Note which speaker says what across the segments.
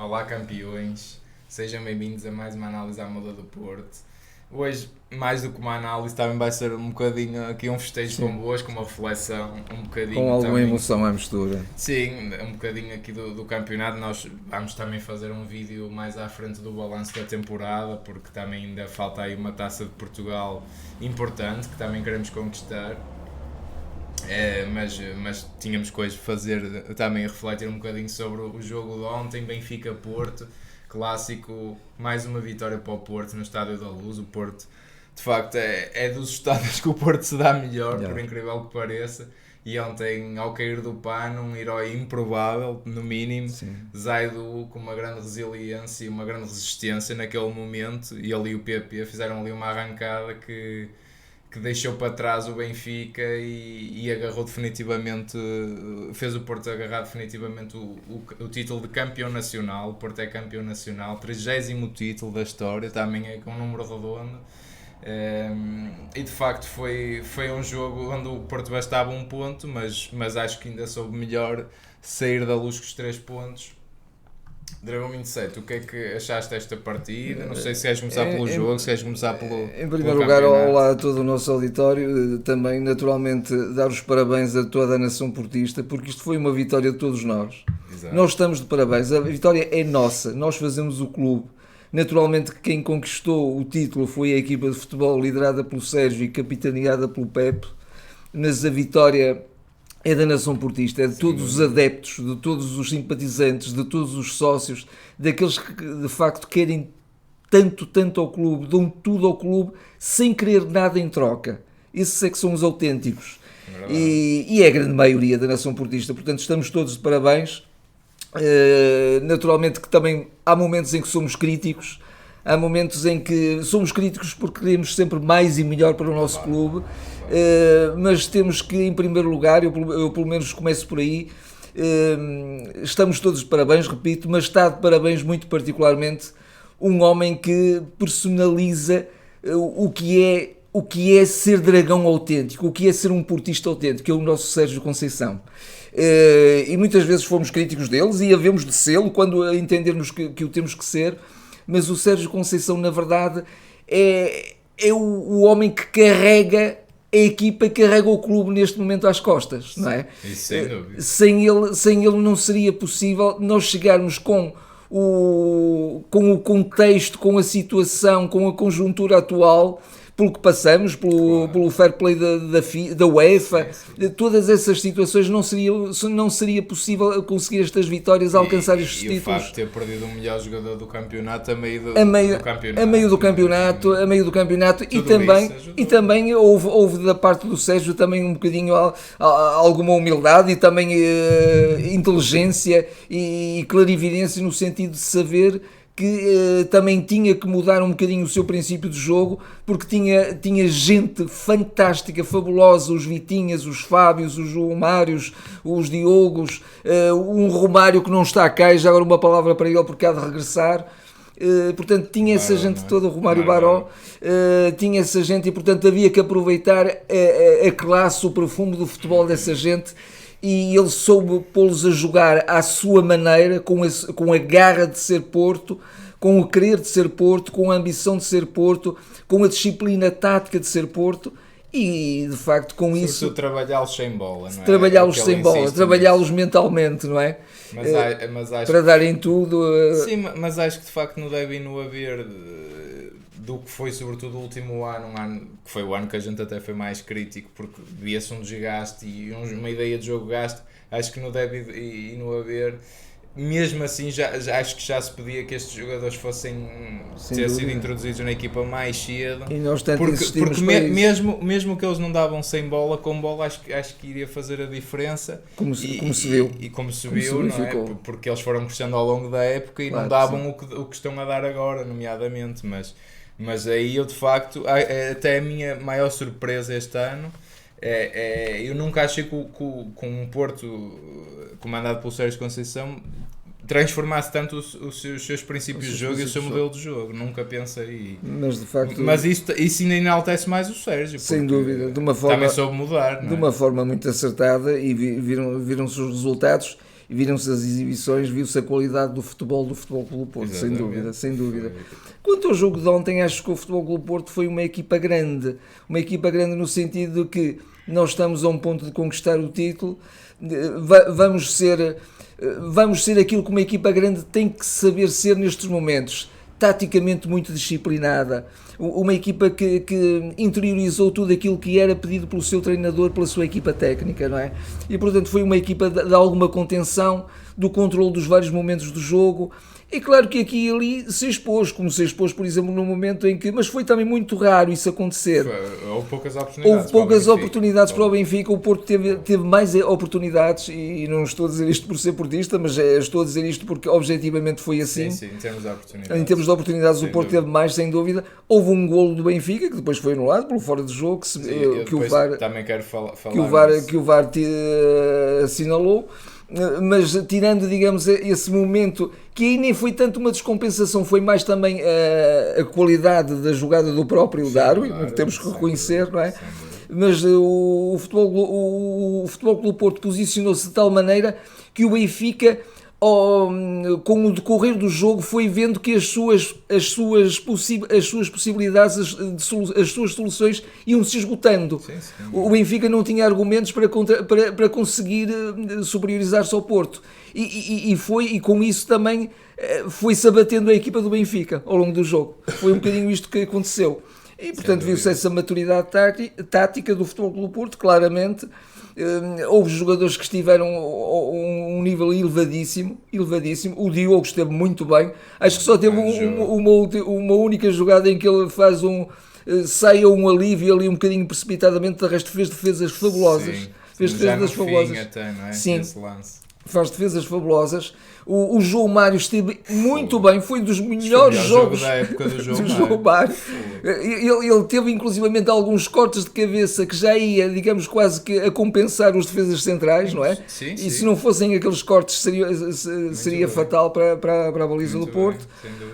Speaker 1: Olá campeões, sejam bem-vindos a mais uma análise à moda do Porto. Hoje, mais do que uma análise, também vai ser um bocadinho aqui um festejo convosco, uma reflexão, um bocadinho
Speaker 2: com alguma
Speaker 1: também,
Speaker 2: emoção à mistura.
Speaker 1: Sim, um bocadinho aqui do campeonato. Nós vamos também fazer um vídeo mais à frente do balanço da temporada, porque também ainda falta aí uma taça de Portugal importante, que também queremos conquistar. Mas tínhamos coisas para fazer, também refletir um bocadinho sobre o jogo de ontem, Benfica-Porto, clássico, mais uma vitória para o Porto no Estádio da Luz. O Porto, de facto, é dos estádios que o Porto se dá melhor, por incrível que pareça. E ontem, ao cair do pano, um herói improvável, no mínimo,
Speaker 2: Sim.
Speaker 1: Zaidu com uma grande resiliência e uma grande resistência naquele momento, e ali o PP fizeram ali uma arrancada que deixou para trás o Benfica e agarrou definitivamente, fez o Porto agarrar definitivamente o título de campeão nacional. O Porto é campeão nacional, 30º título da história, também é com um número redondo. E de facto foi um jogo onde o Porto bastava um ponto, mas acho que ainda soube melhor sair da Luz com os 3 pontos. Dragão 27, o que é que achaste desta partida? Não sei se queres começar pelo jogo, se queres começar pelo
Speaker 2: Em primeiro lugar, olá a todo o nosso auditório. Também, naturalmente, dar os parabéns a toda a nação portista, porque isto foi uma vitória de todos nós.
Speaker 1: Exato.
Speaker 2: Nós estamos de parabéns, a vitória é nossa, nós fazemos o clube. Naturalmente que quem conquistou o título foi a equipa de futebol liderada pelo Sérgio e capitaneada pelo Pepe, mas a vitória é da nação portista, é de todos os adeptos, de todos os simpatizantes, de todos os sócios, daqueles que de facto querem tanto ao clube, dão tudo ao clube sem querer nada em troca. Esses é que são os autênticos. E é a grande maioria da nação portista, portanto estamos todos de parabéns. Naturalmente que também há momentos em que somos críticos, há momentos em que somos críticos porque queremos sempre mais e melhor para o nosso clube. Mas temos que, em primeiro lugar, eu pelo menos começo por aí, estamos todos de parabéns, repito, mas está de parabéns muito particularmente um homem que personaliza o que é ser dragão autêntico, o que é ser um portista autêntico, que é o nosso Sérgio Conceição. E muitas vezes fomos críticos deles e havemos de sê-lo quando entendermos que o temos que ser, mas o Sérgio Conceição, na verdade, é o homem que carrega a equipa, carrega o clube neste momento às costas, não é?
Speaker 1: Isso, sem dúvida.
Speaker 2: Sem ele não seria possível nós chegarmos com o contexto, com a situação, com a conjuntura atual, pelo que passamos, pelo fair play da UEFA, todas essas situações não seria possível conseguir estas vitórias, alcançar estes títulos.
Speaker 1: E o facto de ter perdido o melhor jogador do campeonato a meio do campeonato.
Speaker 2: E também houve da parte do Sérgio também um bocadinho alguma humildade e também inteligência e clarividência no sentido de saber que também tinha que mudar um bocadinho o seu princípio de jogo, porque tinha gente fantástica, fabulosa, os Vitinhas, os Fábios, os João Mários, os Diogos, um Romário que não está cá, e já agora uma palavra para ele porque há de regressar. Portanto tinha essa gente toda, o Romário Baró, tinha essa gente e portanto havia que aproveitar a classe, o perfume do futebol dessa gente. E ele soube pô-los a jogar à sua maneira, com a garra de ser Porto, com o querer de ser Porto, com a ambição de ser Porto, com a disciplina tática de ser Porto e, de facto, com isso...
Speaker 1: trabalhá-los sem bola, não é?
Speaker 2: Trabalhá-los sem bola, trabalhá-los mentalmente, não é?
Speaker 1: Mas acho
Speaker 2: para darem tudo...
Speaker 1: Sim, mas acho que, de facto, não deve no haver... do que foi sobretudo o último ano, que foi o ano que a gente até foi mais crítico, porque via-se um desgaste e uma ideia de jogo gasto. Acho que não deve no haver. Mesmo assim, já acho que já se pedia que estes jogadores fossem ter sido introduzidos na equipa mais cedo.
Speaker 2: E nós tanto
Speaker 1: porque mesmo que eles não davam sem bola, com bola acho que iria fazer a diferença.
Speaker 2: Como se viu.
Speaker 1: E como se viu, não é? Porque eles foram crescendo ao longo da época e não davam o que estão a dar agora, nomeadamente. Mas aí eu, de facto, até a minha maior surpresa este ano, eu nunca achei que um Porto comandado pelo Sérgio Conceição transformasse tanto os seus princípios de jogo e o seu modelo de jogo. Nunca pensei.
Speaker 2: Mas de facto.
Speaker 1: Mas isso ainda enaltece mais o Sérgio.
Speaker 2: Sem dúvida, de uma forma.
Speaker 1: Também soube mudar.
Speaker 2: De uma forma muito acertada e viram-se os resultados. e viram-se as exibições, viu-se a qualidade do Futebol Clube Porto,
Speaker 1: Exatamente.
Speaker 2: sem dúvida. Quanto ao jogo de ontem, acho que o Futebol Clube Porto foi uma equipa grande no sentido de que nós estamos a um ponto de conquistar o título, vamos ser aquilo que uma equipa grande tem que saber ser nestes momentos, taticamente muito disciplinada, uma equipa que interiorizou tudo aquilo que era pedido pelo seu treinador, pela sua equipa técnica, não é? E portanto foi uma equipa de alguma contenção, do controle dos vários momentos do jogo. É claro que aqui e ali se expôs, como se expôs, por exemplo, no momento em que... Mas foi também muito raro isso acontecer.
Speaker 1: Houve poucas oportunidades.
Speaker 2: Houve poucas oportunidades para o Benfica. O Porto teve mais oportunidades, e não estou a dizer isto por ser portista, mas estou a dizer isto porque objetivamente foi assim.
Speaker 1: Sim, em termos de oportunidades.
Speaker 2: Em termos de oportunidades, o Porto teve mais, sem dúvida. Houve um golo do Benfica, que depois foi anulado pelo fora de jogo, que o VAR...
Speaker 1: Também quero falar
Speaker 2: que o VAR assinalou. Mas tirando, digamos, esse momento, que aí nem foi tanto uma descompensação, foi mais também a qualidade da jogada do próprio Darwin, temos que reconhecer, não é? Mas o Futebol Clube Porto posicionou-se de tal maneira que o Benfica, com o decorrer do jogo, foi vendo que as suas possibilidades, as suas soluções iam se esgotando.
Speaker 1: Sim.
Speaker 2: O Benfica não tinha argumentos para conseguir superiorizar-se ao Porto. E com isso também foi-se abatendo a equipa do Benfica ao longo do jogo. Foi um bocadinho isto que aconteceu. E portanto viu-se essa maturidade tática do Futebol Clube Porto, claramente. Houve jogadores que estiveram a um nível elevadíssimo. O Diogo esteve muito bem. Acho que só teve uma única jogada em que ele faz sai a um alívio ali um bocadinho precipitadamente. De resto fez defesas fabulosas.
Speaker 1: Sim.
Speaker 2: Fez defesas fabulosas.
Speaker 1: Até, não é?
Speaker 2: Sim.
Speaker 1: Esse lance.
Speaker 2: Faz defesas fabulosas. O João Mário esteve muito bem, foi dos melhores jogos
Speaker 1: da época do João
Speaker 2: Mário. Ele teve inclusivamente alguns cortes de cabeça que já ia, digamos, quase que a compensar os defesas centrais, não é?
Speaker 1: Sim.
Speaker 2: E se não fossem aqueles cortes seria fatal para a baliza do Porto.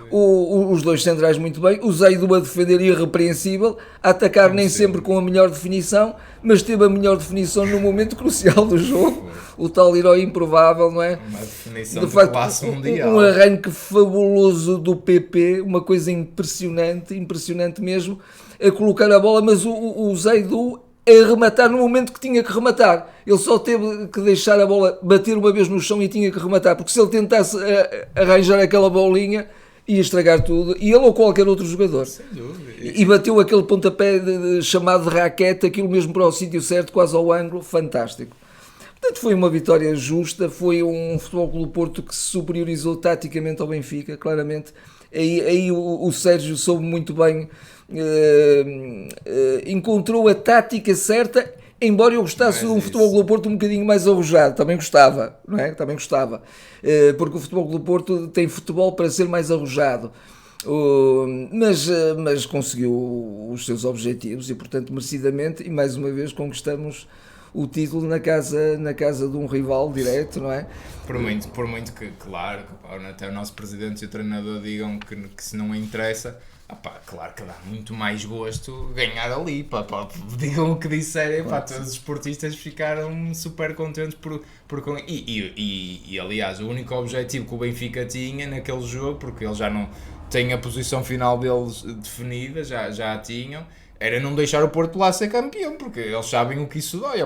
Speaker 2: Os dois centrais muito bem, o Zaidu a defender irrepreensível, a atacar nem sempre com a melhor definição, mas teve a melhor definição no momento crucial do jogo, o tal herói improvável, não é?
Speaker 1: Uma definição de classe mundial.
Speaker 2: Um arranque fabuloso do PP, uma coisa impressionante mesmo, a colocar a bola, mas o Zaidu a rematar no momento que tinha que rematar. Ele só teve que deixar a bola bater uma vez no chão e tinha que rematar, porque se ele tentasse arranjar aquela bolinha, ia estragar tudo, e ele ou qualquer outro jogador.
Speaker 1: Sem dúvida.
Speaker 2: E bateu aquele pontapé chamado de raquete, aquilo mesmo para o sítio certo, quase ao ângulo, fantástico. Portanto, foi uma vitória justa, foi um Futebol Clube Porto que se superiorizou taticamente ao Benfica, claramente. Aí o Sérgio soube muito bem, encontrou a tática certa, embora eu gostasse de um Futebol Clube Porto um bocadinho mais arrojado, também gostava, não é? Também gostava, porque o Futebol Clube Porto tem futebol para ser mais arrojado. Mas conseguiu os seus objetivos e, portanto, merecidamente, e mais uma vez conquistamos o título na casa de um rival direto, não é?
Speaker 1: Por muito que, claro, até o nosso presidente e o treinador digam que se não interessa, claro que dá muito mais gosto ganhar ali, digam o que disserem, todos os esportistas ficaram super contentes e aliás, o único objetivo que o Benfica tinha naquele jogo, porque eles já não têm a posição final deles definida, já a tinham, era não deixar o Porto lá ser campeão, porque eles sabem o que isso dói,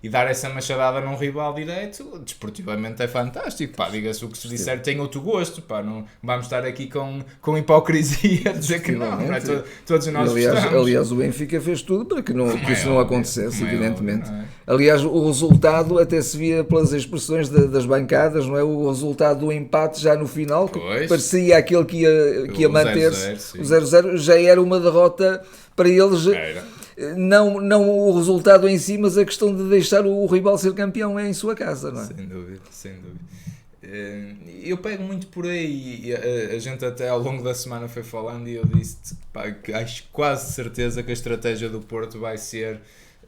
Speaker 1: e dar essa machadada num rival direto, desportivamente é fantástico, diga-se o que se disser, tem outro gosto, não vamos estar aqui com hipocrisia a dizer que não é? Todos nós gostamos.
Speaker 2: Aliás, o Benfica fez tudo para que isso não acontecesse, evidentemente. Aliás, o resultado até se via pelas expressões das bancadas, não é? O resultado do empate já no final, que parecia aquele que ia manter-se, o 0-0 já era uma derrota para eles, não o resultado em si, mas a questão de deixar o rival ser campeão em sua casa, não é?
Speaker 1: Sem dúvida. Eu pego muito por aí, a gente até ao longo da semana foi falando e eu disse que acho quase certeza que a estratégia do Porto vai ser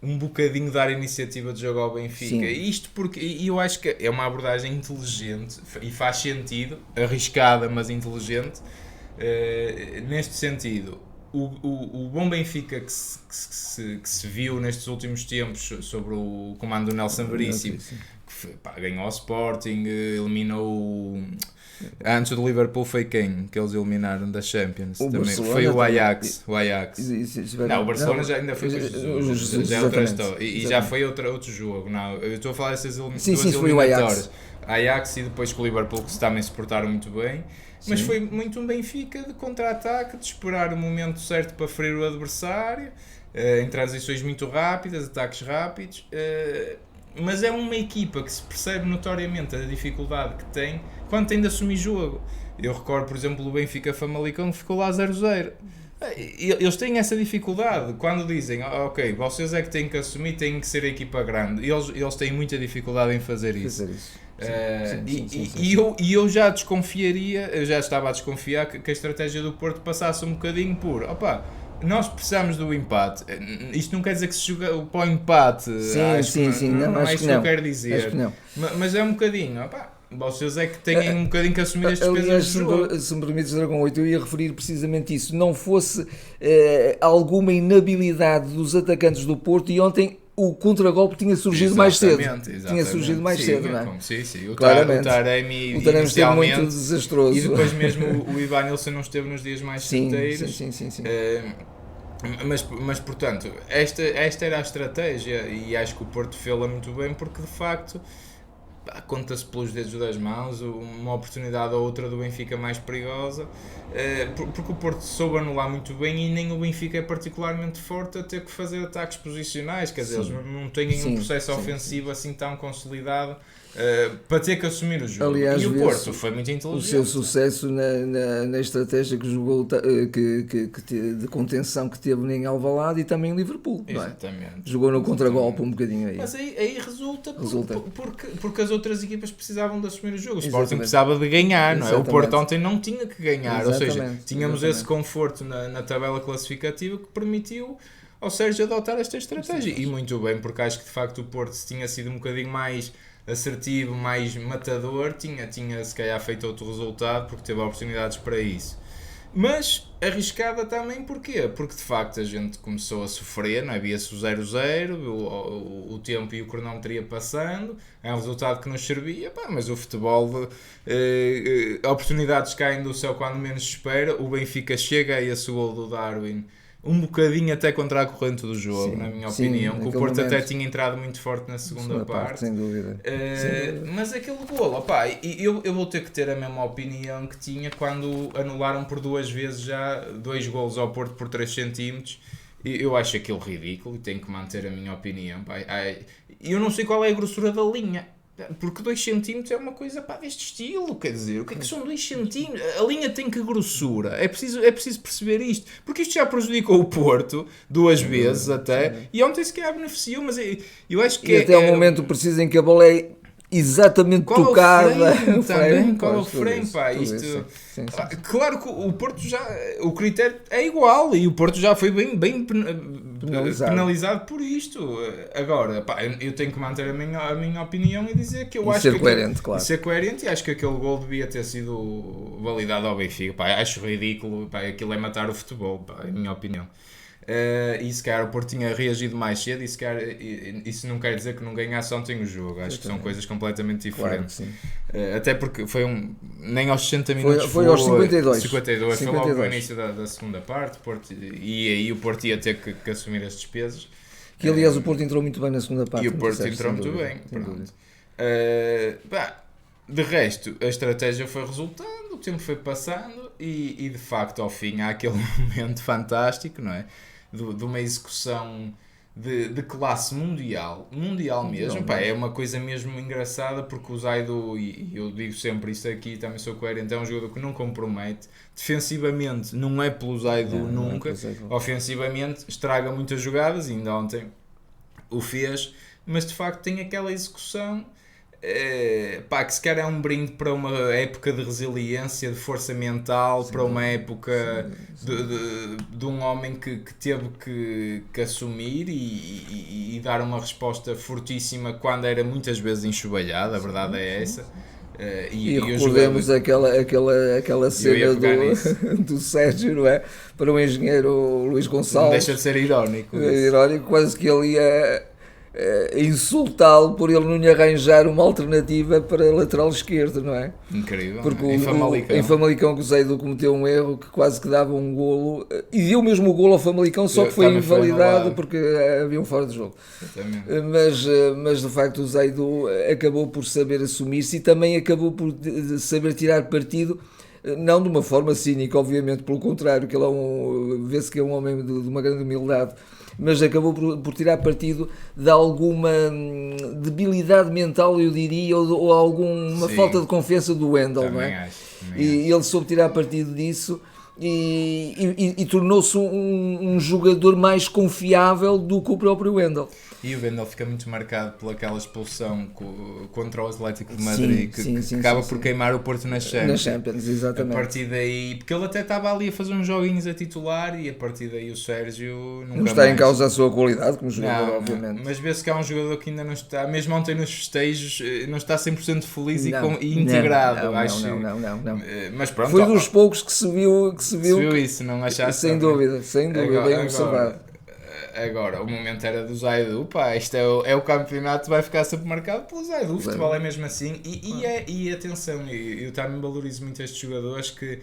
Speaker 1: um bocadinho dar iniciativa de jogo ao Benfica. Isto porque eu acho que é uma abordagem inteligente e faz sentido, arriscada mas inteligente, neste sentido. o bom Benfica que se viu nestes últimos tempos sobre o comando do Nelson Veríssimo, que ganhou o Sporting, eliminou antes do Liverpool foi quem? Que eles eliminaram da Champions também. Foi o Ajax. Não, o Barcelona já ainda foi já outra história. E já foi outro jogo. Não, eu estou a falar dessas duas eliminatórias. Ajax e depois com o Liverpool, que também se portaram muito bem. Mas foi muito um Benfica de contra-ataque, de esperar o momento certo para ferir o adversário, em transições muito rápidas, ataques rápidos. Mas é uma equipa que se percebe notoriamente a dificuldade que tem quando tem de assumir jogo. Eu recordo, por exemplo, o Benfica Famalicão, que ficou lá 0-0. Eles têm essa dificuldade quando dizem, ok, vocês é que têm que assumir, têm que ser a equipa grande. Eles têm muita dificuldade em fazer isso. E eu já desconfiaria, eu já estava a desconfiar que a estratégia do Porto passasse um bocadinho por nós precisamos do empate. Isto não quer dizer que se joga para o empate. Não é isso que eu quero dizer. Mas é um bocadinho. Vocês é que têm um bocadinho que assumir as despesas do jogo.
Speaker 2: Se me permites, Dragão 8, eu ia referir precisamente isso. Não fosse alguma inabilidade dos atacantes do Porto, e ontem o contragolpe tinha surgido mais cedo. Tinha surgido mais cedo, não é?
Speaker 1: Sim. O Taremi
Speaker 2: esteve muito desastroso.
Speaker 1: E depois mesmo o Ivanilson não esteve nos dias mais certeiros.
Speaker 2: Sim.
Speaker 1: Mas portanto, esta era a estratégia, e acho que o Porto fê-la muito bem, porque de facto conta-se pelos dedos das mãos uma oportunidade ou outra do Benfica mais perigosa, porque o Porto soube anular muito bem, e nem o Benfica é particularmente forte a ter que fazer ataques posicionais, quer dizer, eles não têm um processo ofensivo assim tão consolidado para ter que assumir o jogo.
Speaker 2: Aliás,
Speaker 1: e o Porto foi muito inteligente.
Speaker 2: O seu sucesso na estratégia que jogou, de contenção que teve em Alvalade e também em Liverpool.
Speaker 1: Exatamente.
Speaker 2: Jogou no contragolpe um bocadinho aí.
Speaker 1: Mas aí resulta. Porque as outras equipas precisavam de assumir o jogo. O Sporting precisava de ganhar, não é? O Porto ontem não tinha que ganhar. Ou seja, tínhamos esse conforto na tabela classificativa que permitiu ao Sérgio adotar esta estratégia. E muito bem, porque acho que de facto o Porto, se tinha sido um bocadinho mais assertivo, mais matador, tinha se calhar feito outro resultado, porque teve oportunidades para isso. Mas arriscada também, porquê? Porque de facto a gente começou a sofrer, não havia-se o 0-0, o tempo e o cronómetro ia passando, é um resultado que nos servia, mas o futebol, oportunidades caem do céu quando menos se espera. O Benfica chega a esse gol do Darwin um bocadinho até contra a corrente do jogo, na minha opinião, que o Porto até tinha entrado muito forte na segunda parte.
Speaker 2: Sem dúvida.
Speaker 1: Mas aquele golo, eu vou ter que ter a mesma opinião que tinha quando anularam por 2 vezes já 2 golos ao Porto por 3 centímetros. Eu acho aquilo ridículo e tenho que manter a minha opinião. Eu não sei qual é a grossura da linha. Porque 2 centímetros é uma coisa deste estilo, quer dizer, o que é que são 2 centímetros? A linha tem que grossura, é preciso perceber isto, porque isto já prejudicou o Porto 2 vezes até, e ontem se calhar beneficiou, mas eu acho que
Speaker 2: até o momento preciso em que a bola é exatamente
Speaker 1: qual
Speaker 2: tocada.
Speaker 1: Qual é o frame, isto... Claro que o Porto já... O critério é igual e o Porto já foi bem penalizado por isto. Agora, eu tenho que manter a minha opinião e dizer que eu acho que...
Speaker 2: coerente, claro.
Speaker 1: Ser coerente, e acho que aquele gol devia ter sido validado ao Benfica. Acho ridículo. Aquilo é matar o futebol, é a minha opinião. E se calhar o Porto tinha reagido mais cedo, e se calhar isso não quer dizer que não ganhasse ontem o jogo. Acho que são coisas completamente diferentes. Claro, até porque foi nem aos 60 minutos
Speaker 2: foi aos 52
Speaker 1: foi logo no início da segunda parte, e aí o Porto ia ter que assumir as despesas,
Speaker 2: que aliás o Porto entrou muito bem na segunda parte,
Speaker 1: e o Porto entrou muito bem. De resto, a estratégia foi resultando, o tempo foi passando, e de facto ao fim há aquele momento fantástico, não é? De uma execução de classe mundial mesmo, é uma coisa mesmo engraçada, porque o Zaidu, e eu digo sempre isso aqui, também sou coerente, é um jogador que não compromete, defensivamente não é pelo Zaidu nunca, ofensivamente estraga muitas jogadas, ainda ontem o fez, mas de facto tem aquela execução que se calhar é um brinde para uma época de resiliência, de força mental, para uma época de um homem que teve que assumir e dar uma resposta fortíssima quando era muitas vezes enxovalhado, a verdade é essa.
Speaker 2: E recordemos aquela cena do Sérgio, não é? Para o engenheiro Luís Gonçalves.
Speaker 1: Não deixa de ser irónico.
Speaker 2: Irónico, quase que ele ia insultá-lo por ele não lhe arranjar uma alternativa para lateral esquerdo, não é?
Speaker 1: Incrível.
Speaker 2: Porque em Famalicão que o Zaidu cometeu um erro que quase que dava um golo, e deu mesmo o golo ao Famalicão, só que foi invalidado porque havia um fora de jogo. Mas de facto o Zaidu acabou por saber assumir-se e também acabou por saber tirar partido, não de uma forma cínica, obviamente, pelo contrário, que ele vê-se que é um homem de uma grande humildade, mas acabou por tirar partido de alguma debilidade mental, eu diria, ou alguma falta de confiança do Wendel, não é? E ele soube tirar partido disso e tornou-se um jogador mais confiável do que o próprio Wendel.
Speaker 1: E o Wendel fica muito marcado pelaquela expulsão contra o Atlético de Madrid, que acaba por queimar o Porto na Champions.
Speaker 2: Na Champions, exatamente.
Speaker 1: A partir daí, porque ele até estava ali a fazer uns joguinhos a titular e a partir daí o Sérgio nunca
Speaker 2: não está
Speaker 1: mais.
Speaker 2: Em causa a sua qualidade como jogador, obviamente.
Speaker 1: Mas vê-se que há um jogador que ainda não está, mesmo ontem nos festejos, não está 100% feliz e integrado.
Speaker 2: Não.
Speaker 1: Mas pronto.
Speaker 2: Foi dos poucos que se viu
Speaker 1: isso, não achaste?
Speaker 2: Sem dúvida, bem observado.
Speaker 1: Agora, o momento era do Zaidu, isto é o campeonato, vai ficar sempre marcado pelo Zaidu, o futebol é mesmo assim, e atenção, eu também valorizo muito estes jogadores que,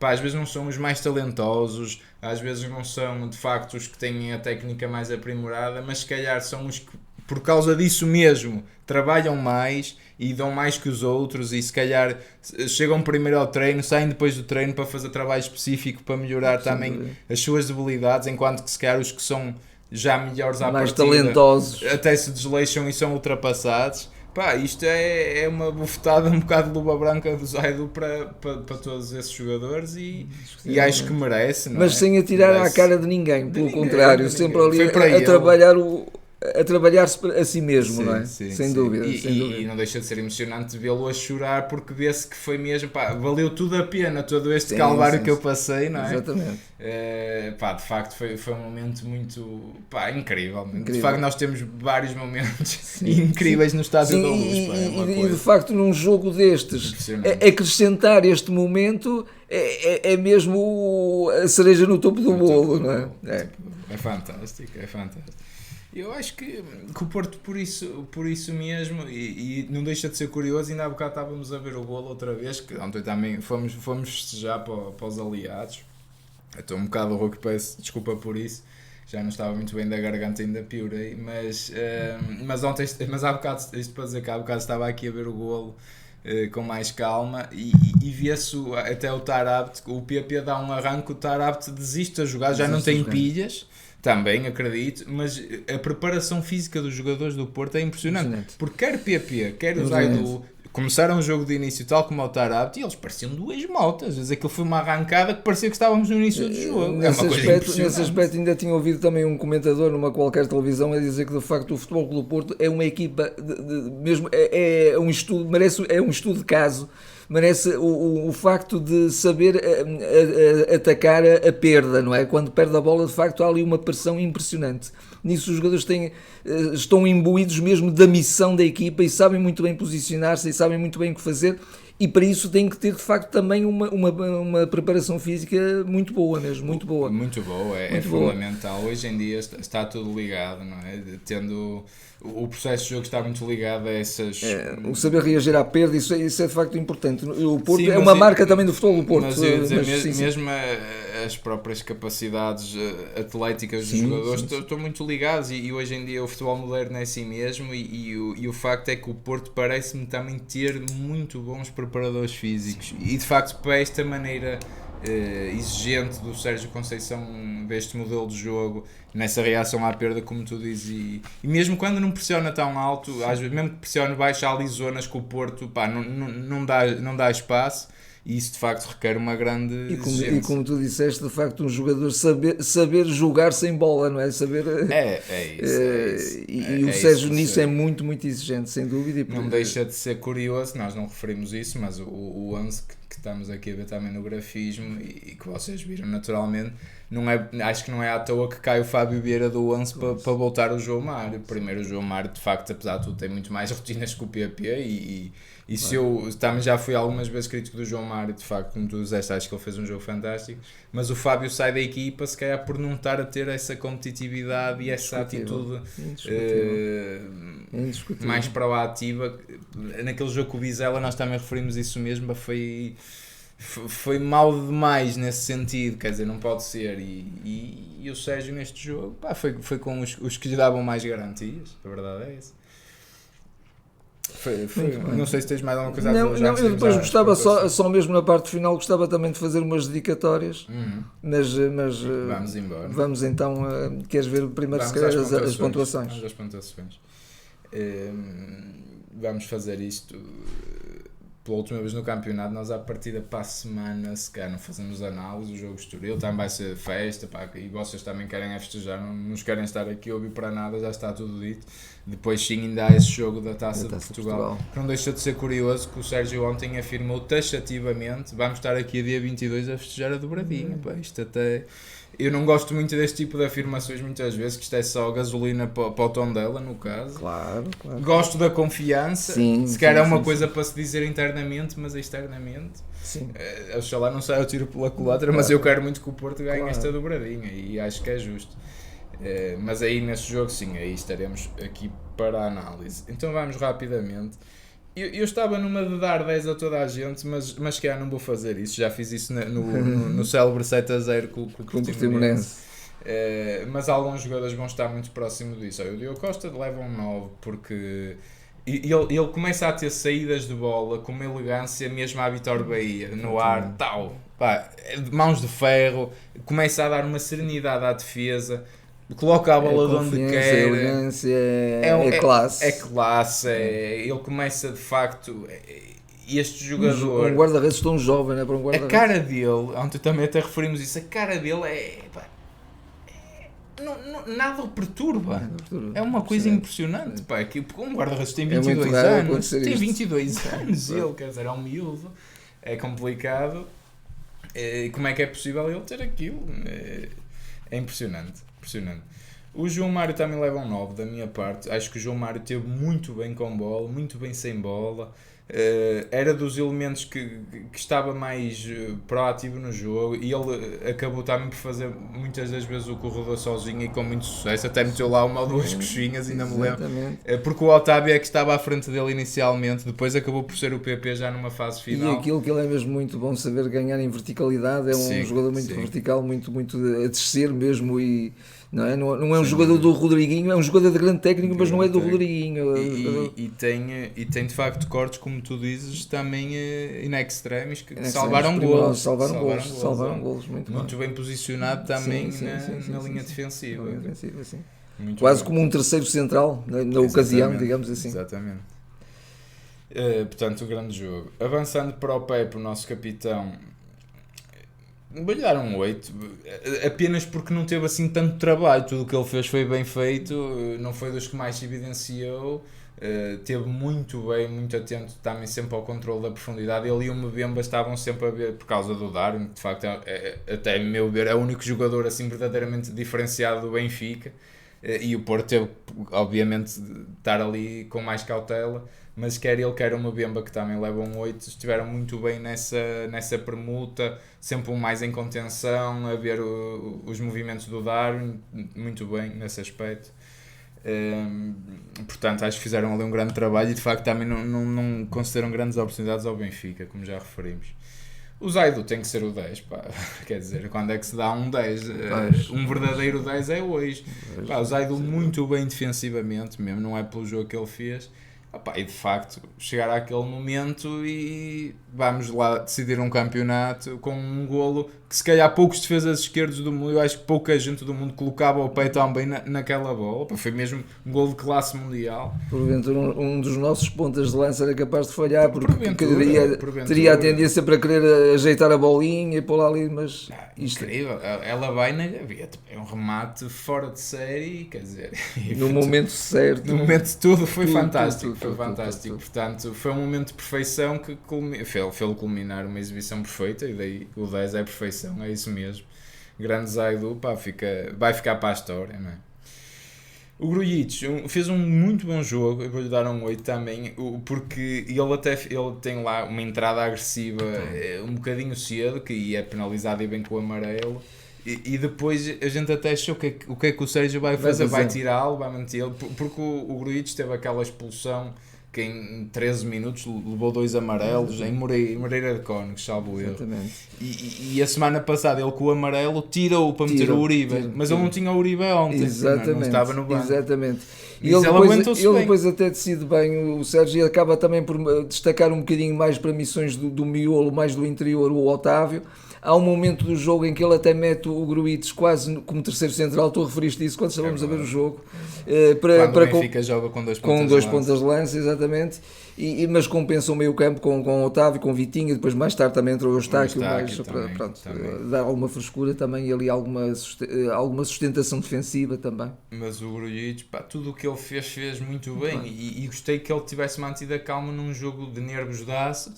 Speaker 1: às vezes não são os mais talentosos, às vezes não são, de facto, os que têm a técnica mais aprimorada, mas se calhar são os que, por causa disso mesmo, trabalham mais e dão mais que os outros e se calhar chegam primeiro ao treino, saem depois do treino para fazer trabalho específico para melhorar também as suas debilidades, enquanto que se calhar os que são já melhores à
Speaker 2: mais
Speaker 1: partida,
Speaker 2: talentosos,
Speaker 1: até se desleixam e são ultrapassados. Isto é uma bufetada um bocado de luva branca do Zaidu para todos esses jogadores e acho que merece, não
Speaker 2: mas sem atirar à cara de ninguém, pelo contrário, sempre ali a trabalhar-se a si mesmo, não é? Sem dúvida.
Speaker 1: E não deixa de ser emocionante vê-lo a chorar porque vê-se que foi mesmo, valeu tudo a pena, todo este calvário que eu passei, não é?
Speaker 2: Exatamente.
Speaker 1: De facto foi um momento muito incrível. De facto nós temos vários momentos incríveis no Estádio da Luz.
Speaker 2: E de facto num jogo destes, acrescentar este momento é mesmo a cereja no topo do bolo, não é?
Speaker 1: É fantástico. Eu acho que o Porto, por isso mesmo, e não deixa de ser curioso, ainda há bocado estávamos a ver o golo outra vez, que ontem também fomos festejar para os aliados. Eu estou um bocado rouco, peço desculpa por isso, já não estava muito bem da garganta, ainda piorei, mas ontem, há bocado, isto para dizer que há bocado estava aqui a ver o golo com mais calma e via-se até o Taarabt, o PP dá um arranque, o Taarabt desiste a jogar, já não tem pilhas. Também acredito, mas a preparação física dos jogadores do Porto é impressionante. Porque quer PP, quer o Zaidu, começaram o jogo de início tal como o Taarabt e eles pareciam duas motas. Às vezes aquilo foi uma arrancada que parecia que estávamos no início do jogo.
Speaker 2: Nesse aspecto ainda tinha ouvido também um comentador numa qualquer televisão a dizer que de facto o Futebol Clube do Porto é uma equipa, mesmo é um estudo, é um estudo de caso. Merece o facto de saber atacar a perda, não é? Quando perde a bola, de facto, há ali uma pressão impressionante. Nisso os jogadores estão imbuídos mesmo da missão da equipa e sabem muito bem posicionar-se e sabem muito bem o que fazer. E para isso têm que ter, de facto, também uma preparação física muito boa mesmo, muito boa.
Speaker 1: Muito boa, é fundamental. Hoje em dia está tudo ligado, não é? Tendo o processo de jogo está muito ligado a essas...
Speaker 2: o saber reagir à perda, isso é de facto importante. O Porto é uma marca também do futebol do Porto.
Speaker 1: Mas mesmo as próprias capacidades atléticas dos jogadores estão muito ligados e hoje em dia o futebol moderno é assim mesmo e o facto é que o Porto parece-me também ter muito bons preparadores físicos e de facto para esta maneira exigente do Sérgio Conceição deste modelo de jogo, nessa reação à perda, como tu dizes, e mesmo quando não pressiona tão alto, às vezes mesmo que pressione baixo, há ali zonas que o Porto não dá espaço. E isso de facto requer uma grande exigência.
Speaker 2: E como tu disseste, de facto um jogador saber jogar sem bola, não é? Saber...
Speaker 1: É isso.
Speaker 2: E o Sérgio nisso é muito, muito exigente, sem dúvida.
Speaker 1: Não deixa de ser curioso, nós não referimos isso, mas o 11 que estamos aqui a ver também no grafismo e que vocês viram naturalmente, acho que não é à toa que cai o Fábio Vieira do 11 para voltar o João Mário. Primeiro o João Mário, de facto, apesar de tudo, tem muito mais rotinas que o PP e se eu também já fui algumas vezes crítico do João Mário, de facto, como tu disseste, acho que ele fez um jogo fantástico, mas o Fábio sai da equipa se calhar por não estar a ter essa competitividade e essa atitude mais proativa. Naquele jogo com o Vizela nós também referimos isso mesmo, foi mal demais nesse sentido, quer dizer, não pode ser, e o Sérgio neste jogo foi com os que lhe davam mais garantias, a verdade é essa. Não sei se tens mais alguma coisa a dizer.
Speaker 2: Não, eu depois gostava só mesmo na parte final, gostava também de fazer umas dedicatórias, mas
Speaker 1: vamos embora.
Speaker 2: Vamos então, queres ver primeiro se calhar as pontuações?
Speaker 1: Vamos às pontuações. Vamos fazer isto pela última vez no campeonato. Nós à partida para a semana, se calhar não fazemos análise, o jogo Estoril também vai ser festa, e vocês também querem festejar, não nos querem estar aqui a ouvir para nada, já está tudo dito. Depois sim ainda há esse jogo da Taça de Portugal. Não deixa de ser curioso que o Sérgio ontem afirmou taxativamente: vamos estar aqui a dia 22 a festejar a dobradinha. Isto até... Eu não gosto muito deste tipo de afirmações muitas vezes, que isto é só gasolina para o Tondela, no caso.
Speaker 2: Claro.
Speaker 1: Gosto da confiança, se calhar é uma coisa para se dizer internamente, mas externamente. Oxalá não saia o tiro pela culatra, mas eu quero muito que o Porto ganhe esta dobradinha e acho que é justo. Mas aí nesse jogo sim, aí estaremos aqui para a análise. Então vamos rapidamente. Eu estava numa de dar 10 a toda a gente, mas que não vou fazer isso. Já fiz isso no célebre 7-0 com o Portimonense. Mas alguns jogadores vão estar muito próximo disso. O Diogo Costa leva um 9 porque ele começa a ter saídas de bola com uma elegância mesmo à Vitória Bahia, no ar, tal, mãos de ferro, começa a dar uma serenidade à defesa. Coloca a bola de onde quer,
Speaker 2: é classe.
Speaker 1: É classe, ele começa de facto. Este jogador.
Speaker 2: Um guarda-redes tão jovem, né? Para um guarda-redes.
Speaker 1: A cara dele, ontem também até referimos isso, a cara dele nada o perturba. É uma coisa impressionante. Porque um guarda-redes tem 22 anos. Tem 22 anos, ele, quer dizer, é um miúdo. É complicado. Como é que é possível ele ter aquilo? É impressionante. O João Mário também leva um 9 da minha parte. Acho que o João Mário esteve muito bem com bola, muito bem sem bola. Era dos elementos que estava mais proativo no jogo, e ele acabou também por fazer muitas das vezes o corredor sozinho e com muito sucesso. Até meteu lá uma ou duas coxinhas, ainda me lembro. Porque o Otávio é que estava à frente dele inicialmente, depois acabou por ser o PP já numa fase final.
Speaker 2: E aquilo que ele é mesmo muito bom saber ganhar em verticalidade, é um jogador muito vertical, muito a descer mesmo, e não é um jogador do Rodriguinho, é um jogador de grande técnico, mas não é do Rodriguinho.
Speaker 1: E tem de facto cortes, como tu dizes, também in extremis, que salvaram golos.
Speaker 2: Salvaram golos,
Speaker 1: muito bem posicionado também na linha defensiva.
Speaker 2: Quase como um terceiro central na ocasião, digamos assim.
Speaker 1: Exatamente. Portanto, o grande jogo. Avançando para o Pepe, o nosso capitão, vou-lhe dar um 8, apenas porque não teve assim tanto trabalho. Tudo o que ele fez foi bem feito, não foi dos que mais se evidenciou. Teve muito bem, muito atento também sempre ao controle da profundidade. Ele e o Mbemba estavam sempre a ver, por causa do Darwin, que de facto até a meu ver é o único jogador assim verdadeiramente diferenciado do Benfica, e o Porto teve obviamente de estar ali com mais cautela, mas quer ele quer o Mbemba, que também leva um 8, estiveram muito bem nessa permuta, sempre um mais em contenção, a ver os movimentos do Darwin, muito bem nesse aspecto. Portanto, acho que fizeram ali um grande trabalho, e de facto também não concederam grandes oportunidades ao Benfica, como já referimos. O Zaidu tem que ser o 10, quer dizer, quando é que se dá um 10? Um verdadeiro 10 é hoje. O Zaidu muito bem defensivamente, mesmo, não é pelo jogo que ele fez. E de facto, chegar àquele momento e vamos lá decidir um campeonato com um golo que se calhar poucos defesas esquerdos do mundo, eu acho que pouca gente do mundo colocava o pé tão bem naquela bola. Foi mesmo um golo de classe mundial.
Speaker 2: Porventura um dos nossos pontas de lança era capaz de falhar, porque teria a tendência para querer ajeitar a bolinha e pô-la ali, mas
Speaker 1: incrível, ela vai na gaveta, é um remate fora de série, quer dizer,
Speaker 2: no momento certo,
Speaker 1: no momento de tudo, foi fantástico. Portanto, foi um momento de perfeição que fez-lo culminar uma exibição perfeita, e daí o 10 é perfeição, é isso mesmo. grande Zaidu, pá, vai ficar para a história, não é? O Grujic fez um muito bom jogo, eu vou-lhe dar um 8 também, porque ele tem lá uma entrada agressiva um bocadinho cedo, que é penalizado e bem com o amarelo, e depois a gente até achou o que é que o Sérgio vai fazer, vai tirá-lo, vai mantê-lo, porque o Grujic teve aquela expulsão que em 13 minutos levou 2 amarelos em Moreira de Cónegos, salvo erro. E a semana passada ele com o amarelo tirou para meter o Uribe, mas ele não tinha o Uribe ontem, não estava no banco.
Speaker 2: Exatamente. E ele depois até decide bem, o Sérgio acaba também por destacar um bocadinho mais para missões do miolo, mais do interior, o Otávio. Há um momento do jogo em que ele até mete o Grujic quase como terceiro central, tu referiste isso quando estávamos a ver o jogo.
Speaker 1: Quando o Benfica joga com dois pontas
Speaker 2: de lança, exatamente, mas compensa o meio campo com o Otávio, com o Vitinho, e depois mais tarde também entrou o Eustáquio, para dar alguma frescura também e ali alguma sustentação defensiva também.
Speaker 1: Mas o Grujic, tudo o que ele fez muito bem, e gostei que ele tivesse mantido a calma num jogo de nervos da ACE,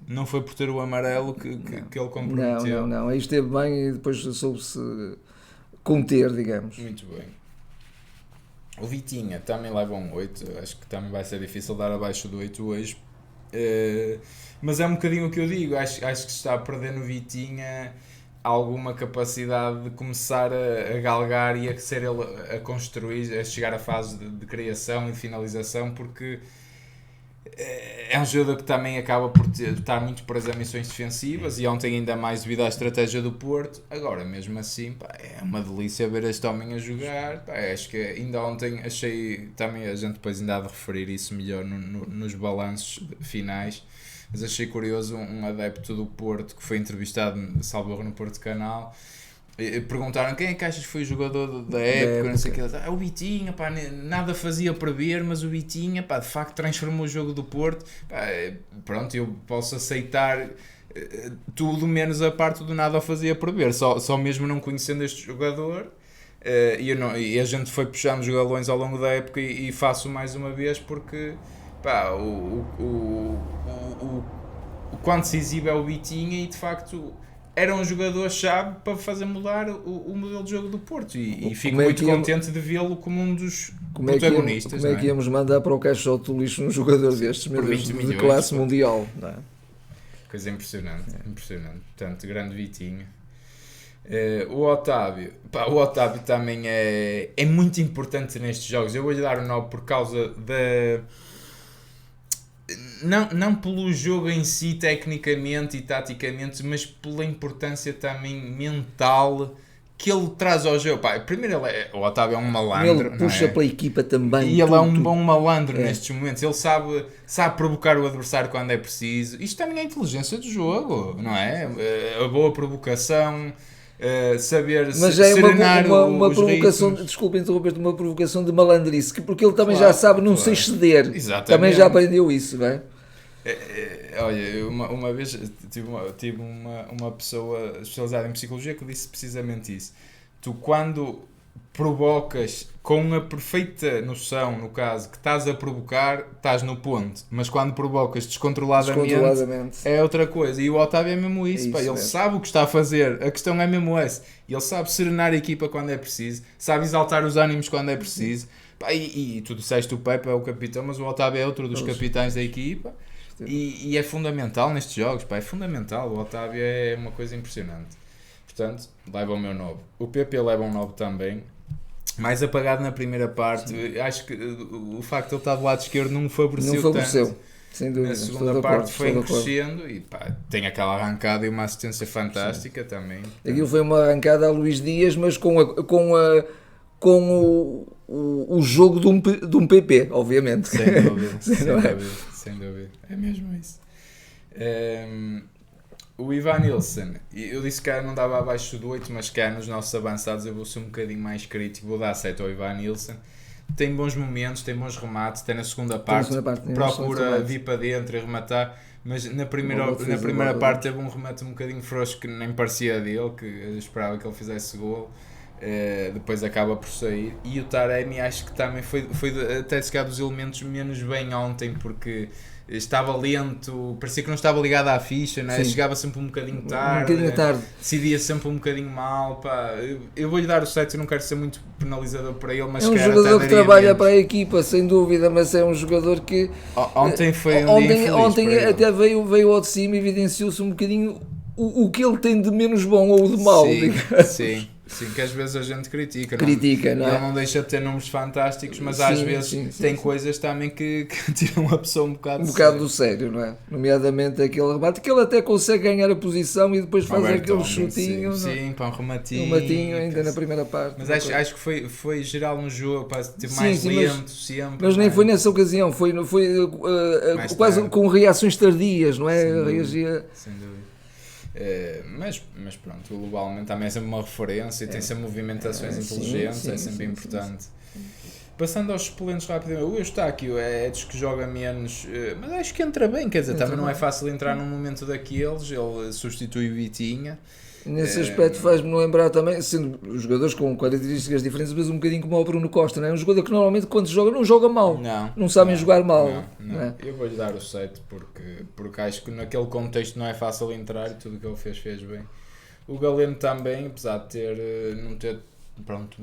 Speaker 1: não foi por ter o amarelo que ele comprometeu.
Speaker 2: Não, aí esteve bem e depois soube-se conter, digamos.
Speaker 1: Muito bem. O Vitinha também leva um 8, acho que também vai ser difícil dar abaixo do 8 hoje, mas é um bocadinho o que eu digo, acho que se está a perder no Vitinha alguma capacidade de começar a galgar e a ser ele a construir, a chegar à fase de criação e de finalização, porque é um jogador que também acaba por estar muito preso a missões defensivas, e ontem ainda mais devido à estratégia do Porto. Agora mesmo assim, é uma delícia ver este homem a jogar. Acho que ainda ontem achei, também a gente depois ainda há de referir isso melhor nos balanços finais, mas achei curioso um adepto do Porto que foi entrevistado, salvo erro, no Porto Canal. Perguntaram quem é que achas que foi o jogador da época, não sei o que. O Vitinha, nada fazia prever, mas o Vitinha, de facto transformou o jogo do Porto. Pronto, eu posso aceitar tudo menos a parte do nada fazia prever, só mesmo não conhecendo este jogador. E a gente foi puxando os galões ao longo da época e faço mais uma vez porque o quão decisivo é o Vitinha, e de facto era um jogador-chave para fazer mudar o modelo de jogo do Porto, e fico muito contente de vê-lo como um dos protagonistas.
Speaker 2: Como é que íamos mandar para o caixote do lixo um jogador destes, de classe mundial? Não é?
Speaker 1: Coisa impressionante, impressionante. Portanto, grande Vitinho. O Otávio também é muito importante nestes jogos. Eu vou-lhe dar o 9 por causa da... Não pelo jogo em si, tecnicamente e taticamente, mas pela importância também mental que ele traz ao jogo. Primeiro, o Otávio é um malandro.
Speaker 2: Ele puxa pela equipa também.
Speaker 1: E ele é um bom malandro nestes momentos. Ele sabe provocar o adversário quando é preciso. Isto também é inteligência do jogo, não é? A boa provocação, saber
Speaker 2: mas é uma provocação,
Speaker 1: ritmos.
Speaker 2: Desculpa interromper-te, uma provocação de malandrice, porque ele também já sabe não se exceder.
Speaker 1: Exatamente.
Speaker 2: Também já aprendeu isso, não é?
Speaker 1: Olha, uma vez tive uma pessoa especializada em psicologia que disse precisamente isso. Tu, quando provocas com a perfeita noção, no caso, que estás a provocar, estás no ponto, mas quando provocas descontroladamente é outra coisa. E o Otávio é mesmo isso, ele sabe o que está a fazer, a questão é mesmo essa. Ele sabe serenar a equipa quando é preciso, sabe exaltar os ânimos quando é preciso. E tu disseste o Pepe é o capitão, mas o Otávio é outro dos capitães da equipa. E é fundamental nestes jogos, é fundamental. O Otávio é uma coisa impressionante. Portanto, leva o meu 9. O PP leva um 9 também. Mais apagado na primeira parte. Sim. Acho que o facto de ele estar do lado esquerdo não me favoreceu tanto.
Speaker 2: Sem dúvida.
Speaker 1: Na segunda parte foi crescendo e tem aquela arrancada e uma assistência fantástica. Sim. Também.
Speaker 2: Aquilo foi uma arrancada a Luís Dias, mas com o jogo de um PP, obviamente.
Speaker 1: Sem dúvida. É mesmo isso. O Ivan Nilsson, eu disse que não dava abaixo do 8, mas cá nos nossos avançados eu vou ser um bocadinho mais crítico, vou dar 7 ao Ivan Nilsson. Tem bons momentos, tem bons remates, tem na segunda parte procura vir para dentro e rematar, mas na primeira parte teve um remate um bocadinho frouxo que nem parecia dele, que eu esperava que ele fizesse gol. depois acaba por sair. E o Taremi acho que também foi até se calhar dos elementos menos bem ontem, porque estava lento, parecia que não estava ligado à ficha, né? Chegava sempre um bocadinho tarde, decidia sempre um bocadinho mal. Pá. Eu vou-lhe dar o 7, eu não quero ser muito penalizador para ele, mas
Speaker 2: é um jogador que trabalha para a equipa, sem dúvida, mas é um jogador que
Speaker 1: ontem foi um dia infeliz
Speaker 2: ontem até veio ao de cima e evidenciou-se um bocadinho o que ele tem de menos bom ou de mau.
Speaker 1: Sim, que às vezes a gente critica,
Speaker 2: não é?
Speaker 1: Ele não deixa de ter números fantásticos, mas às vezes tem coisas também que tiram a pessoa um bocado
Speaker 2: do sério, não é? Nomeadamente aquele remate que ele até consegue ganhar a posição e depois faz aquele chutinho.
Speaker 1: Sim, para um rematinho.
Speaker 2: Um rematinho ainda na primeira parte.
Speaker 1: Mas acho que foi geral no jogo, teve mais lento sempre.
Speaker 2: Mas nem foi nessa ocasião, foi quase com reações tardias, não é? Reagia.
Speaker 1: Sem dúvida. Mas pronto, globalmente também é sempre uma referência e tem sempre movimentações inteligentes, é sempre importante. Passando aos suplentes rapidamente, o Eustáquio é dos que joga menos, mas acho que entra bem, quer dizer, também não é fácil entrar num momento daqueles, ele substitui o Vitinha.
Speaker 2: Nesse aspecto faz-me lembrar também, sendo jogadores com características diferentes, mas um bocadinho como o Bruno Costa, não é? Um jogador que normalmente quando joga não joga mal, não sabem jogar mal.
Speaker 1: Não. É? Eu vou-lhe dar o 7 porque acho que naquele contexto não é fácil entrar e tudo o que ele fez bem. O Galeno também, apesar de não ter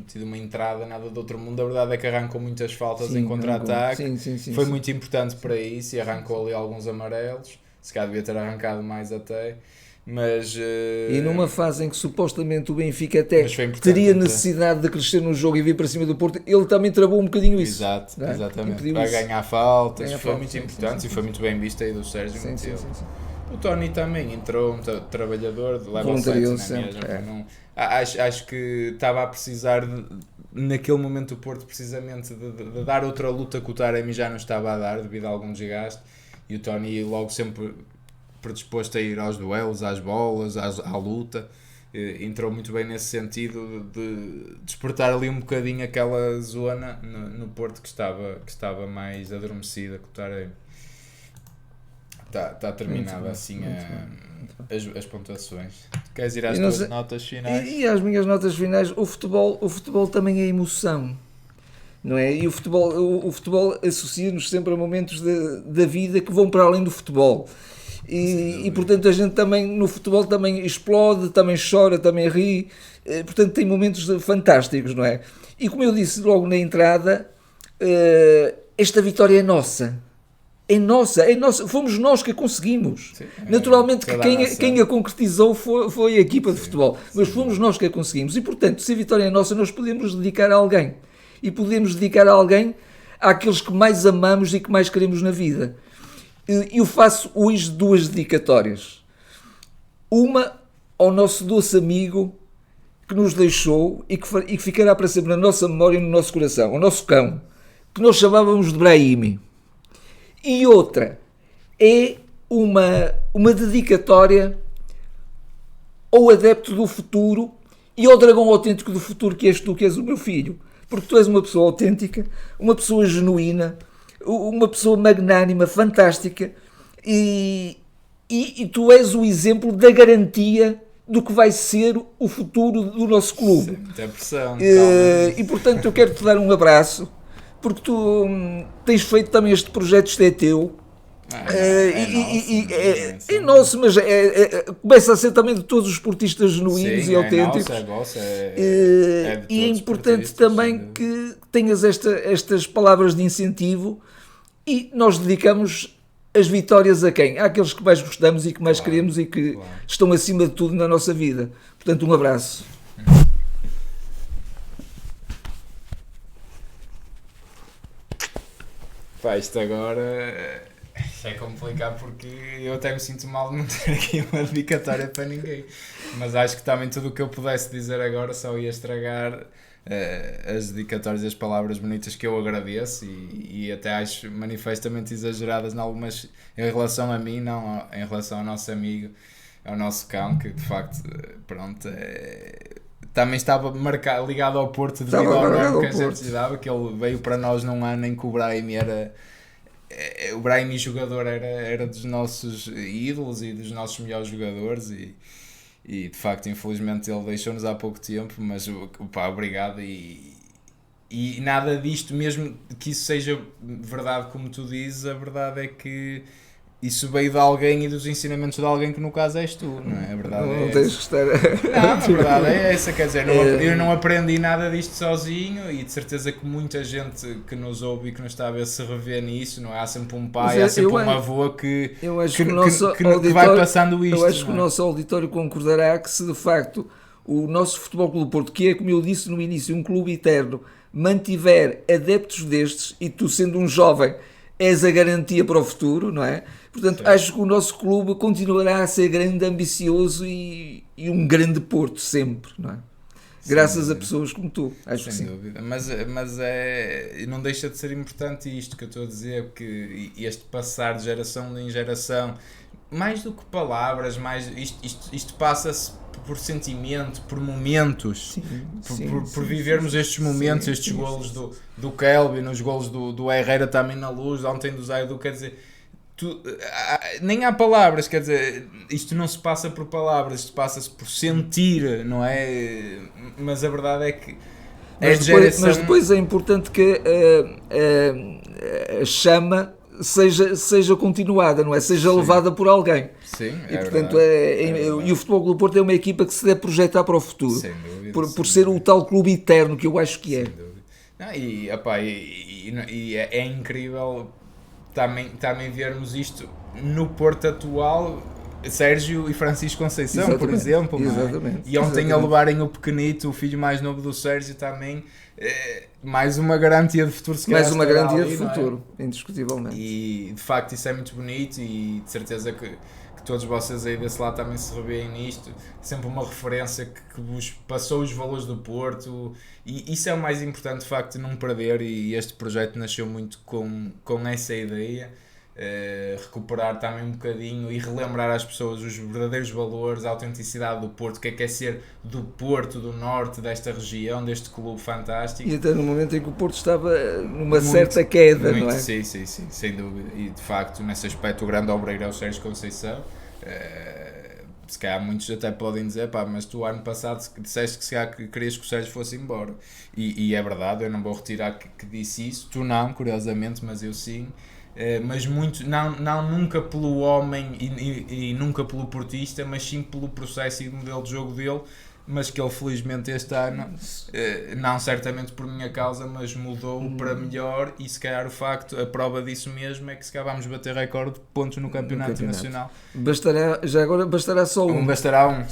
Speaker 1: tido uma entrada nada de outro mundo, a verdade é que arrancou muitas faltas em contra-ataque, foi muito importante para isso e arrancou ali alguns amarelos, se calhar devia ter arrancado mais até. Mas,
Speaker 2: e numa fase em que supostamente o Benfica até teria necessidade de crescer no jogo e vir para cima do Porto, ele também travou um bocadinho isso.
Speaker 1: Exatamente, para ganhar faltas, foi muito importante e foi muito bem visto aí do Sérgio. O Tony também entrou, um trabalhador, leva o 7 na mesma. Acho que estava a precisar, naquele momento, o Porto precisamente de dar outra luta que o Taremi já não estava a dar devido a algum desgaste, e o Tony logo sempre predisposto a ir aos duelos, às bolas, à luta, entrou muito bem nesse sentido de despertar ali um bocadinho aquela zona no Porto que estava mais adormecida, que o Taremi. Está terminada assim as pontuações. Queres ir às tuas notas finais?
Speaker 2: E às minhas notas finais, o futebol também é emoção. Não é? E o futebol associa-nos sempre a momentos da vida que vão para além do futebol. E portanto a gente também no futebol também explode, também chora, também ri, portanto tem momentos fantásticos, não é? E como eu disse logo na entrada, esta vitória é nossa, fomos nós que a conseguimos. Naturalmente que quem a concretizou foi a equipa de futebol, mas fomos nós que a conseguimos e portanto se a vitória é nossa nós podemos dedicar a alguém, e podemos dedicar a alguém àqueles que mais amamos e que mais queremos na vida. Eu faço hoje 2 dedicatórias. Uma ao nosso doce amigo que nos deixou e que ficará para sempre na nossa memória e no nosso coração, o nosso cão, que nós chamávamos de Brahimi. E outra é uma dedicatória ao adepto do futuro e ao dragão autêntico do futuro que és tu, que és o meu filho. Porque tu és uma pessoa autêntica, uma pessoa genuína, uma pessoa magnânima, fantástica, e tu és o exemplo da garantia do que vai ser o futuro do nosso clube.
Speaker 1: Muita pressão.
Speaker 2: E portanto eu quero te dar um abraço, porque tu tens feito também este projeto, isto é teu. É nosso, mas começa a ser também de todos os esportistas genuínos e autênticos. E é importante também que tenhas estas palavras de incentivo, e nós dedicamos as vitórias a quem? Àqueles que mais gostamos e que mais queremos e que estão acima de tudo na nossa vida. Portanto, um abraço.
Speaker 1: Pá, isto agora é complicado porque eu até me sinto mal de não ter aqui uma dedicatória para ninguém, mas acho que também tudo o que eu pudesse dizer agora só ia estragar as dedicatórias e as palavras bonitas que eu agradeço e até acho manifestamente exageradas em algumas em relação a mim, não em relação ao nosso amigo, ao nosso cão, que de facto pronto, também estava ligado ao Porto devido ao nome que a gente lhe dava, que ele veio para nós num ano em que o Brahimi o Brahimi jogador era dos nossos ídolos e dos nossos melhores jogadores, e de facto infelizmente ele deixou-nos há pouco tempo, mas pá, obrigado e nada disto, mesmo que isso seja verdade como tu dizes, a verdade é que isso veio de alguém e dos ensinamentos de alguém que no caso és tu, não é? A verdade
Speaker 2: Não
Speaker 1: é
Speaker 2: tens que estar.
Speaker 1: não, a verdade é essa, quer dizer, eu não aprendi nada disto sozinho e de certeza que muita gente que nos ouve e que nos está a ver se revê nisso, não é? Há sempre um pai, há sempre um avô que vai passando isto.
Speaker 2: Eu acho que o nosso auditório concordará que se de facto o nosso Futebol Clube do Porto, que é, como eu disse no início, um clube eterno, mantiver adeptos destes e tu sendo um jovem és a garantia para o futuro, não é? Portanto, sim, acho que o nosso clube continuará a ser grande, ambicioso e um grande Porto sempre, não é? Graças a pessoas como tu, acho que sim.
Speaker 1: Sem dúvida, mas não deixa de ser importante isto que eu estou a dizer, que este passar de geração em geração, mais do que palavras, isto passa-se por sentimento, por momentos, por vivermos estes momentos, estes golos do Kelvin, os golos do Herrera também na Luz, ontem do Zaidu, quer dizer, nem há palavras, quer dizer, isto não se passa por palavras, isto passa-se por sentir, não é? Mas a verdade é que
Speaker 2: mas depois é importante que a chama seja continuada, não é? Seja levada por alguém.
Speaker 1: Sim,
Speaker 2: e portanto e o Futebol Clube do Porto é uma equipa que se deve projetar para o futuro.
Speaker 1: Sem dúvida,
Speaker 2: por ser o tal clube eterno que eu acho que é.
Speaker 1: Sem dúvida. Não, e é incrível também vermos isto no Porto atual, Sérgio e Francisco Conceição, exatamente, por exemplo.
Speaker 2: Exatamente,
Speaker 1: e ontem a levarem o pequenito, o filho mais novo do Sérgio também, mais uma garantia de futuro.
Speaker 2: Mais uma garantia de futuro, indiscutivelmente.
Speaker 1: E de facto isso é muito bonito e de certeza que todos vocês aí desse lado também se revêem nisto. Sempre uma referência que vos passou os valores do Porto e isso é o mais importante, de facto, não perder, e este projeto nasceu muito com essa ideia. Recuperar também um bocadinho e relembrar às pessoas os verdadeiros valores, a autenticidade do Porto, o que é ser do Porto, do Norte, desta região, deste clube fantástico.
Speaker 2: E até no momento em que o Porto estava numa certa queda, não é?
Speaker 1: Sim, sem dúvida. E de facto, nesse aspecto, o grande obreiro é o Sérgio Conceição. Se calhar muitos até podem dizer, pá, mas tu ano passado disseste que se calhar querias que o Sérgio fosse embora. E é verdade, eu não vou retirar que disse isso. Tu não, curiosamente, mas eu sim. Mas muito, não nunca pelo homem e nunca pelo portista, mas sim pelo processo e modelo de jogo dele, mas que ele felizmente este ano, não certamente por minha causa, mas mudou para melhor, e se calhar a prova disso mesmo é que se calhar vamos bater recorde de pontos no campeonato nacional.
Speaker 2: Bastará só um.
Speaker 1: Bastará um.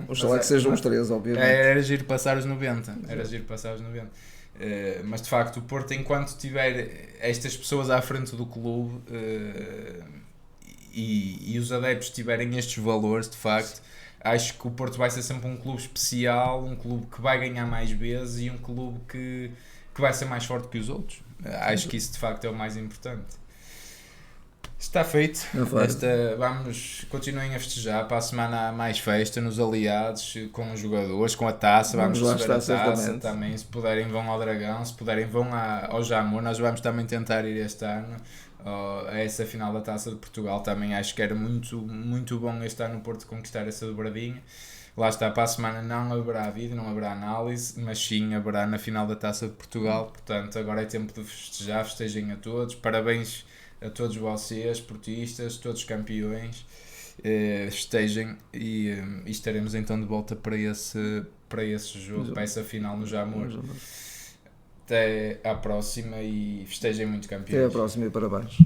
Speaker 2: Oxalá que sejam os 3, obviamente.
Speaker 1: Era giro passar os 90. Mas de facto o Porto, enquanto tiver estas pessoas à frente do clube e os adeptos tiverem estes valores, de facto, acho que o Porto vai ser sempre um clube especial, um clube que vai ganhar mais vezes e um clube que vai ser mais forte que os outros. Acho que isso de facto é o mais importante. Está feito. Continuem a festejar. Para a semana há mais festa nos aliados, com os jogadores, com a taça. Vamos receber a taça também. Se puderem, vão ao Dragão. Se puderem, vão ao Jamor. Nós vamos também tentar ir este ano a essa final da Taça de Portugal. Também acho que era muito, muito bom este ano no Porto conquistar essa dobradinha. Lá está, para a semana não haverá vídeo, não haverá análise, mas sim haverá na final da Taça de Portugal. Portanto, agora é tempo de festejar. Festejem a todos. Parabéns a todos vocês, portistas, todos campeões, festejem e estaremos então de volta para esse jogo, para essa final no Jamor. Até à próxima e festejem muito, campeões.
Speaker 2: Até à próxima e parabéns.